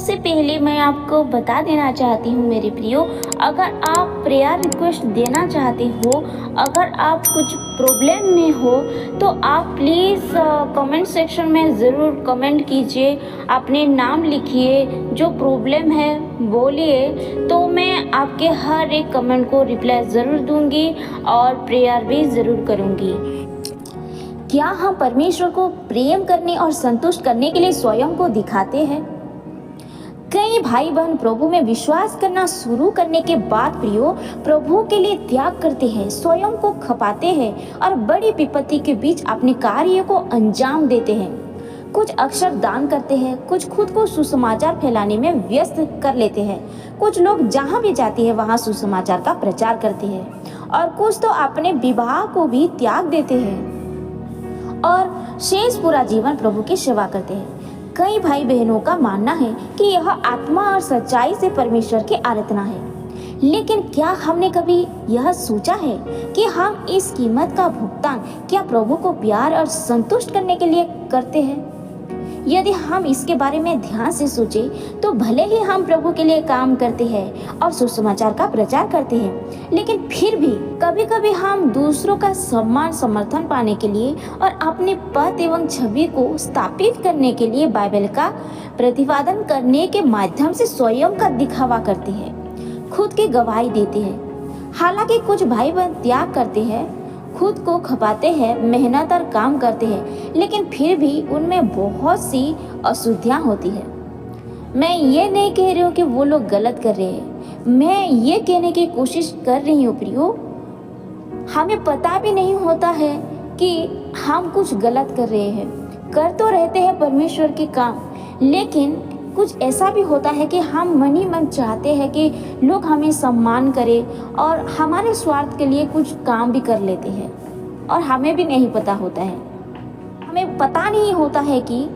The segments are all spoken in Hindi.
सबसे पहले मैं आपको बता देना चाहती हूँ मेरे प्रियो, अगर आप प्रेयर रिक्वेस्ट देना चाहते हो, अगर आप कुछ प्रॉब्लम में हो तो आप प्लीज़ कमेंट सेक्शन में ज़रूर कमेंट कीजिए, अपने नाम लिखिए, जो प्रॉब्लम है बोलिए, तो मैं आपके हर एक कमेंट को रिप्लाई ज़रूर दूंगी और प्रेयर भी ज़रूर करूंगी। क्या हम परमेश्वर को प्रेम करने और संतुष्ट करने के लिए स्वयं को दिखाते हैं? कई भाई बहन प्रभु में विश्वास करना शुरू करने के बाद प्रियो प्रभु के लिए त्याग करते हैं, स्वयं को खपाते हैं और बड़ी विपत्ति के बीच अपने कार्य को अंजाम देते हैं। कुछ अक्सर दान करते हैं, कुछ खुद को सुसमाचार फैलाने में व्यस्त कर लेते हैं, कुछ लोग जहाँ भी जाते हैं वहाँ सुसमाचार का प्रचार करते हैं और कुछ तो अपने विवाह को भी त्याग देते हैं और शेष पूरा जीवन प्रभु की सेवा करते हैं। कई भाई बहनों का मानना है कि यह आत्मा और सच्चाई से परमेश्वर की आराधना है, लेकिन क्या हमने कभी यह सोचा है कि हम इस कीमत का भुगतान क्या प्रभु को प्यार और संतुष्ट करने के लिए करते हैं? यदि हम इसके बारे में ध्यान से सोचें तो भले ही हम प्रभु के लिए काम करते हैं और सुसमाचार का प्रचार करते हैं, लेकिन फिर भी कभी कभी हम दूसरों का सम्मान समर्थन पाने के लिए और अपने पद एवं छवि को स्थापित करने के लिए बाइबल का प्रतिपादन करने के माध्यम से स्वयं का दिखावा करते हैं, खुद की गवाही देते हैं। हालांकि कुछ भाई बहन त्याग करते हैं, खुद को खपाते हैं, मेहनत और काम करते हैं, लेकिन फिर भी उनमें बहुत सी अशुद्धियाँ होती है। मैं ये नहीं कह रही हूँ कि वो लोग गलत कर रहे हैं, मैं ये कहने की कोशिश कर रही हूँ प्रियो, हमें पता भी नहीं होता है कि हम कुछ गलत कर रहे हैं, कर तो रहते हैं परमेश्वर के काम, लेकिन कुछ ऐसा भी होता है कि हम मन ही मन चाहते हैं कि लोग हमें सम्मान करें और हमारे स्वार्थ के लिए कुछ काम भी कर लेते हैं और हमें भी नहीं पता होता है, हमें पता नहीं होता है कि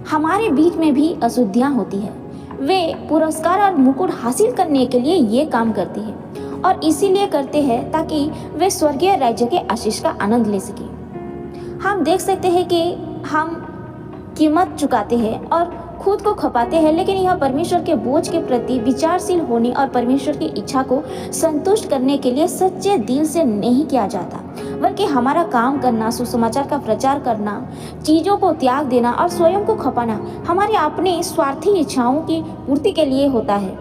हमारे बीच में भी अशुद्धियाँ होती है। वे पुरस्कार और मुकुट हासिल करने के लिए ये काम करती है और इसीलिए करते हैं ताकि वे स्वर्गीय राज्य के आशीष का आनंद ले सके। हम देख सकते हैं कि हम कीमत चुकाते हैं और खुद को खपाते हैं, लेकिन यह परमेश्वर के बोझ के प्रति विचारशील होने और परमेश्वर की इच्छा को संतुष्ट करने के लिए सच्चे दिल से नहीं किया जाता, बल्कि हमारा काम करना, सुसमाचार का प्रचार करना, चीज़ों को त्याग देना और स्वयं को खपाना हमारे अपने स्वार्थी इच्छाओं की पूर्ति के लिए होता है।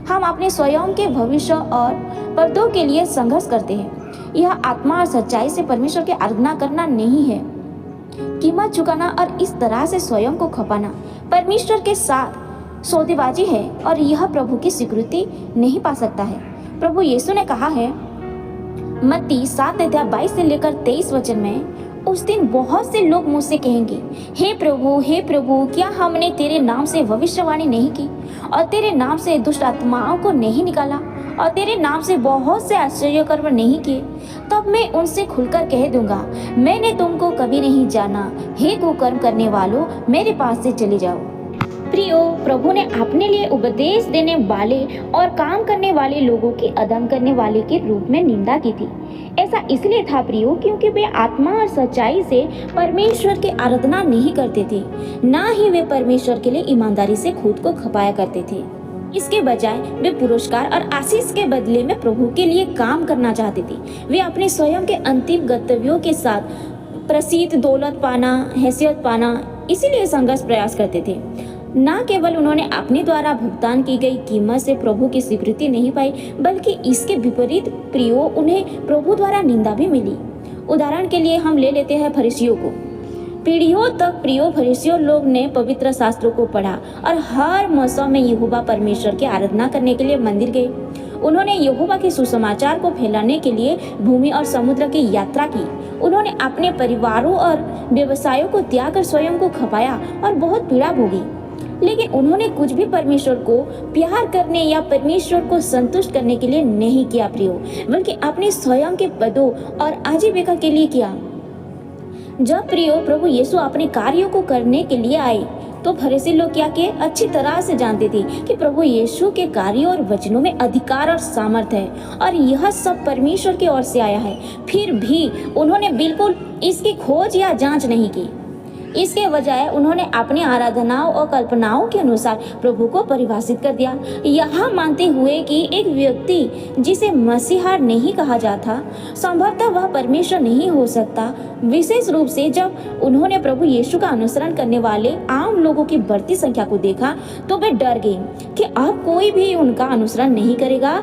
हम अपने स्वयं के भविष्य और पर्दों के लिए संघर्ष करते हैं। यह आत्मा और सच्चाई से परमेश्वर की आराधना करना नहीं है। कीमत चुकाना और इस तरह से स्वयं को खपाना परमेश्वर के साथ सौदेबाजी है और यह प्रभु की स्वीकृति नहीं पा सकता है। प्रभु यीशु ने कहा है मत्ती 7:22 से लेकर 23 वचन में, उस दिन बहुत से लोग मुझसे कहेंगे, हे प्रभु, क्या हमने तेरे नाम से भविष्यवाणी नहीं की और तेरे नाम से दुष्ट आत्माओं को नहीं निकाला और तेरे नाम से बहुत से आश्चर्य कर्म नहीं किए? तब मैं उनसे खुलकर कह दूंगा, मैंने तुमको कभी नहीं जाना, हे कुकर्म करने वालों, मेरे पास से चले जाओ। प्रियो, प्रभु ने अपने लिए उपदेश देने वाले और काम करने वाले लोगों की अदम करने वाले के रूप में निंदा की थी। ऐसा इसलिए था प्रियो, क्योंकि वे आत्मा और सच्चाई से परमेश्वर की आराधना नहीं करते थे, ना ही वे परमेश्वर के लिए ईमानदारी से खुद को खपाया करते थे। इसके बजाय वे पुरस्कार और आशीष के बदले में प्रभु के लिए काम करना चाहते थे। वे अपने स्वयं के अंतिम गंतव्यों के साथ प्रसिद्ध, दौलत पाना, हैसियत पाना, इसीलिए संघर्ष प्रयास करते थे। न केवल उन्होंने अपने द्वारा भुगतान की गई कीमत से प्रभु की स्वीकृति नहीं पाई, बल्कि इसके विपरीत प्रियो उन्हें प्रभु द्वारा निंदा भी मिली। उदाहरण के लिए हम ले लेते हैं फरीसियों को। पीढ़ियों तक प्रियो फरीसियों लोग ने पवित्र शास्त्रों को पढ़ा और हर मौसम में यहोवा परमेश्वर की आराधना करने के लिए मंदिर गए। उन्होंने यहोवा के सुसमाचार को फैलाने के लिए भूमि और समुद्र की यात्रा की। उन्होंने अपने परिवारों और व्यवसायों को त्याग कर स्वयं को खपाया और बहुत पीड़ा भोगी, लेकिन उन्होंने कुछ भी परमेश्वर को प्यार करने या परमेश्वर को संतुष्ट करने के लिए नहीं किया प्रियो, बल्कि अपने स्वयं के पदों और आजीविका के लिए किया। जब प्रियो प्रभु यीशु अपने कार्यों को करने के लिए आए तो फरीसी लोग क्या किए? अच्छी तरह से जानते थे कि प्रभु यीशु के कार्यों और वचनों में अधिकार और सामर्थ है और यह सब परमेश्वर की ओर से आया है। फिर भी उन्होंने बिल्कुल इसकी खोज या जांच नहीं की। इसके बजाय उन्होंने अपनी आराधनाओं और कल्पनाओं के अनुसार प्रभु को परिभाषित कर दिया, यहाँ मानते हुए कि एक व्यक्ति जिसे मसीहा नहीं कहा जाता संभवतः वह परमेश्वर नहीं हो सकता। विशेष रूप से जब उन्होंने प्रभु यीशु का अनुसरण करने वाले आम लोगों की बढ़ती संख्या को देखा तो वे डर गए कि अब कोई भी उनका अनुसरण नहीं करेगा।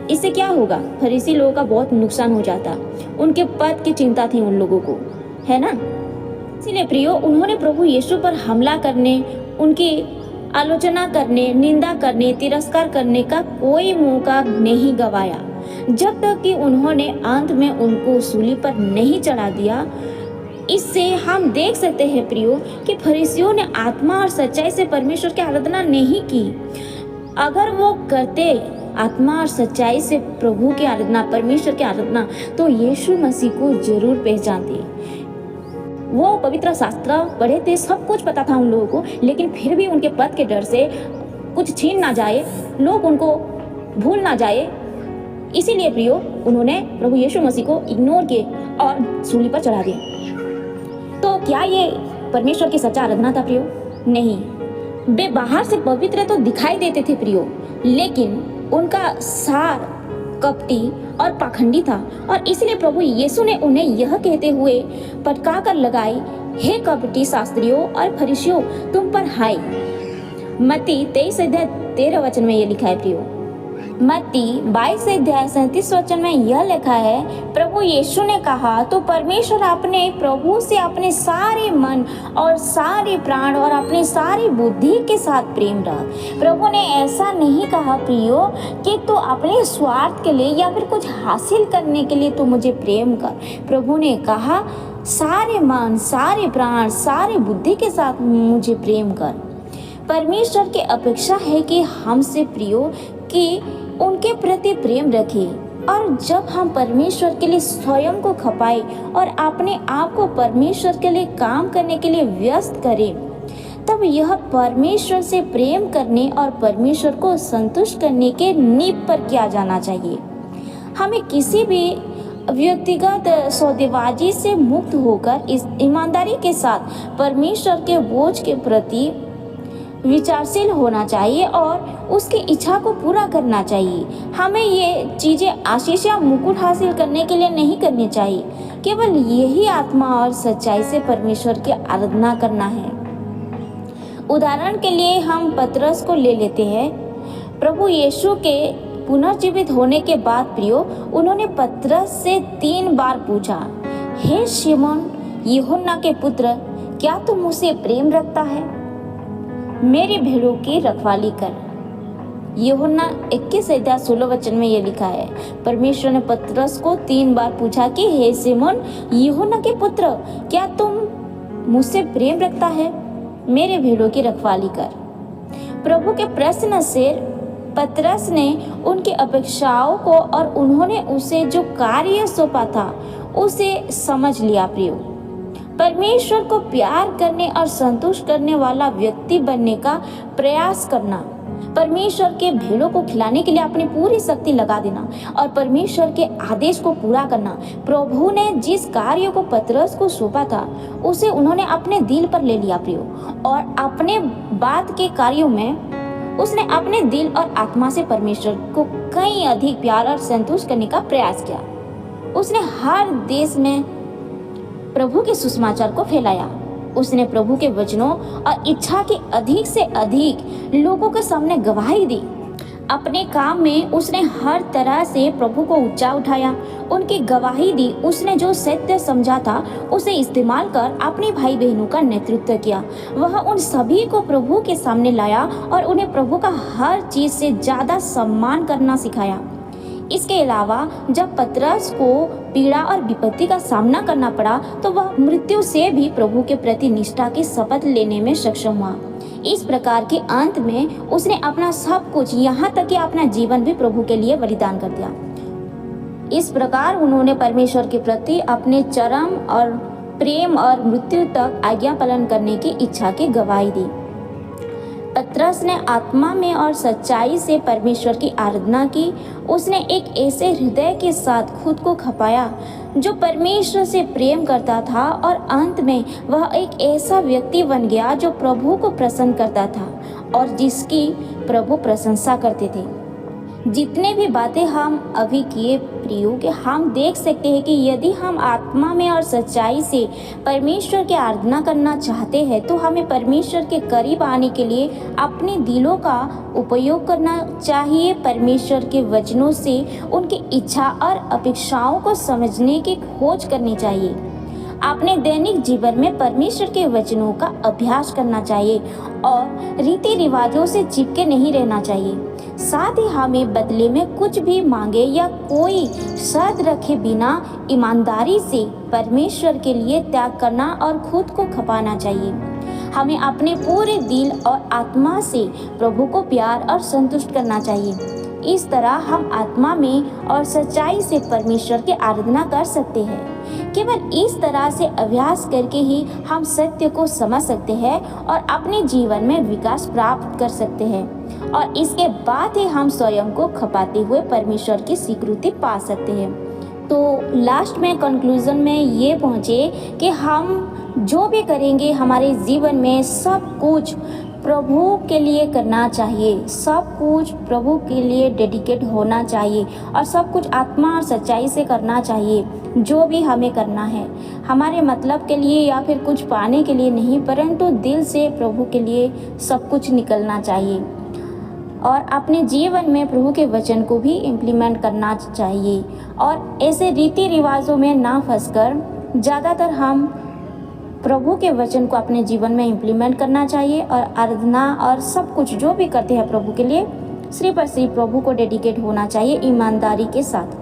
इससे क्या होगा? फरीसी लोगों का बहुत नुकसान हो जाता। उनके पद की चिंता थी उन लोगों को, है ना। इसीलिए प्रियो, उन्होंने प्रभु यीशु पर हमला करने, उनकी आलोचना करने, निंदा करने, तिरस्कार करने का कोई मौका नहीं गवाया जब तक कि उन्होंने अंत में उनको सूली पर नहीं चढ़ा दिया। इससे हम देख सकते हैं प्रियो कि फरीसियों ने आत्मा और सच्चाई से परमेश्वर की आराधना नहीं की। अगर वो करते आत्मा और सच्चाई से प्रभु की आराधना, परमेश्वर की आराधना, तो यीशु मसीह को जरूर पहचानते। वो पवित्र शास्त्र पढ़े थे, सब कुछ पता था उन लोगों को, लेकिन फिर भी उनके पद के डर से कुछ छीन ना जाए, लोग उनको भूल ना जाए, इसीलिए प्रियो उन्होंने प्रभु यीशु मसीह को इग्नोर किए और सूली पर चढ़ा दिया। तो क्या ये परमेश्वर की सच्चा आराधना था प्रियो? नहीं। वे बाहर से पवित्र तो दिखाई देते थे प्रियो, लेकिन उनका सार कपटी और पाखंडी था। और इसलिए प्रभु यीशु ने उन्हें यह कहते हुए पटका कर लगाई, हे कपटी शास्त्रियों और फरीसियों, तुम पर हाय। मत्ती 23:13 में यह लिखा है प्रियो। मत्ती 22:37 में यह लिखा है, प्रभु यीशु ने कहा, तो परमेश्वर अपने प्रभु से अपने सारे मन और सारे प्राण और अपनी सारी बुद्धि के साथ प्रेम रख। प्रभु ने ऐसा नहीं कहा प्रियो कि तू अपने स्वार्थ के लिए या फिर कुछ हासिल करने के लिए तू मुझे प्रेम कर। प्रभु ने कहा सारे मन, सारे प्राण, सारे बुद्धि के साथ मुझे प्रेम कर। परमेश्वर की अपेक्षा है कि हमसे प्रियो कि उनके प्रति प्रेम रखें। और जब हम परमेश्वर के लिए स्वयं को खपाए और अपने आप को परमेश्वर के लिए काम करने के लिए व्यस्त करें, तब यह परमेश्वर से प्रेम करने और परमेश्वर को संतुष्ट करने के नींव पर किया जाना चाहिए। हमें किसी भी व्यक्तिगत सौदेबाजी से मुक्त होकर इस ईमानदारी के साथ परमेश्वर के बोझ के प्रति विचारशील होना चाहिए और उसकी इच्छा को पूरा करना चाहिए। हमें ये चीज़ें आशीष या मुकुट हासिल करने के लिए नहीं करनी चाहिए, केवल यही आत्मा और सच्चाई से परमेश्वर की आराधना करना है। उदाहरण के लिए हम पतरस को ले लेते हैं। प्रभु यीशु के पुनर्जीवित होने के बाद प्रियो उन्होंने पतरस से 3 बार पूछा, हे शिमोन यूहन्ना के पुत्र, क्या तू मुझसे प्रेम रखता है? मेरी भेड़ों की रखवाली कर। यूहन्ना 21:16 में यह लिखा है, परमेश्वर ने पतरस को 3 बार पूछा कि हे शिमोन यूहन्ना के पुत्र, क्या तुम मुझसे प्रेम रखता है? मेरे भेड़ों की रखवाली कर। प्रभु के प्रश्न से पतरस ने उनकी अपेक्षाओं को और उन्होंने उसे जो कार्य सौंपा था उसे समझ लिया प्रियो। परमेश्वर को प्यार करने और संतुष्ट करने वाला व्यक्ति बनने का प्रयास करना, परमेश्वर के भेड़ों को खिलाने के लिए अपनी पूरी शक्ति लगा देना और परमेश्वर के आदेश को पूरा करना। प्रभु ने जिस कार्य को पतरस को सौंपा था उसे उन्होंने अपने दिल पर ले लिया प्रियो, और अपने बाद के कार्यों में उसने अपने दिल और आत्मा से परमेश्वर को कहीं अधिक प्यार और संतुष्ट करने का प्रयास किया। उसने हर देश में प्रभु के सुसमाचार को फैलाया। उसने प्रभु के वचनों और इच्छा की अधिक से अधिक लोगों के सामने गवाही दी। अपने काम में उसने हर तरह से प्रभु को ऊंचा उठाया, उनकी गवाही दी। उसने जो सत्य समझा था उसे इस्तेमाल कर अपने भाई बहनों का नेतृत्व किया। वह उन सभी को प्रभु के सामने लाया और उन्हें प्रभु का हर चीज से ज्यादा सम्मान करना सिखाया। इसके अलावा जब पतरस को पीड़ा और विपत्ति का सामना करना पड़ा तो वह मृत्यु से भी प्रभु के प्रति निष्ठा की शपथ लेने में सक्षम हुआ। इस प्रकार के अंत में उसने अपना सब कुछ, यहाँ तक कि अपना जीवन भी प्रभु के लिए बलिदान कर दिया। इस प्रकार उन्होंने परमेश्वर के प्रति अपने चरम और प्रेम और मृत्यु तक आज्ञा पालन करने की इच्छा की गवाही दी। पतरस ने आत्मा में और सच्चाई से परमेश्वर की आराधना की। उसने एक ऐसे हृदय के साथ खुद को खपाया जो परमेश्वर से प्रेम करता था और अंत में वह एक ऐसा व्यक्ति बन गया जो प्रभु को प्रसन्न करता था और जिसकी प्रभु प्रशंसा करते थे। जितने भी बातें हम अभी किए प्रियो के हम देख सकते हैं कि यदि हम आत्मा में और सच्चाई से परमेश्वर की आराधना करना चाहते हैं तो हमें परमेश्वर के करीब आने के लिए अपने दिलों का उपयोग करना चाहिए। परमेश्वर के वचनों से उनकी इच्छा और अपेक्षाओं को समझने की खोज करनी चाहिए। अपने दैनिक जीवन में परमेश्वर के वचनों का अभ्यास करना चाहिए और रीति रिवाजों से चिपके नहीं रहना चाहिए। साथ ही हमें बदले में कुछ भी मांगे या कोई शर्त रखे बिना ईमानदारी से परमेश्वर के लिए त्याग करना और खुद को खपाना चाहिए। हमें अपने पूरे दिल और आत्मा से प्रभु को प्यार और संतुष्ट करना चाहिए। इस तरह हम आत्मा में और सच्चाई से परमेश्वर की आराधना कर सकते हैं। केवल इस तरह से अभ्यास करके ही हम सत्य को समझ सकते हैं और अपने जीवन में विकास प्राप्त कर सकते हैं और इसके बाद ही हम स्वयं को खपाते हुए परमेश्वर की स्वीकृति पा सकते हैं। तो लास्ट में कंक्लूजन में ये पहुँचे कि हम जो भी करेंगे हमारे जीवन में सब कुछ प्रभु के लिए करना चाहिए, सब कुछ प्रभु के लिए डेडिकेट होना चाहिए और सब कुछ आत्मा और सच्चाई से करना चाहिए। जो भी हमें करना है हमारे मतलब के लिए या फिर कुछ पाने के लिए नहीं, परंतु दिल से प्रभु के लिए सब कुछ निकलना चाहिए और अपने जीवन में प्रभु के वचन को भी इम्प्लीमेंट करना चाहिए और ऐसे रीति रिवाजों में ना फंसकर ज़्यादातर हम प्रभु के वचन को अपने जीवन में इम्प्लीमेंट करना चाहिए और आराधना और सब कुछ जो भी करते हैं प्रभु के लिए सिर्फ और सिर्फ प्रभु को डेडिकेट होना चाहिए ईमानदारी के साथ।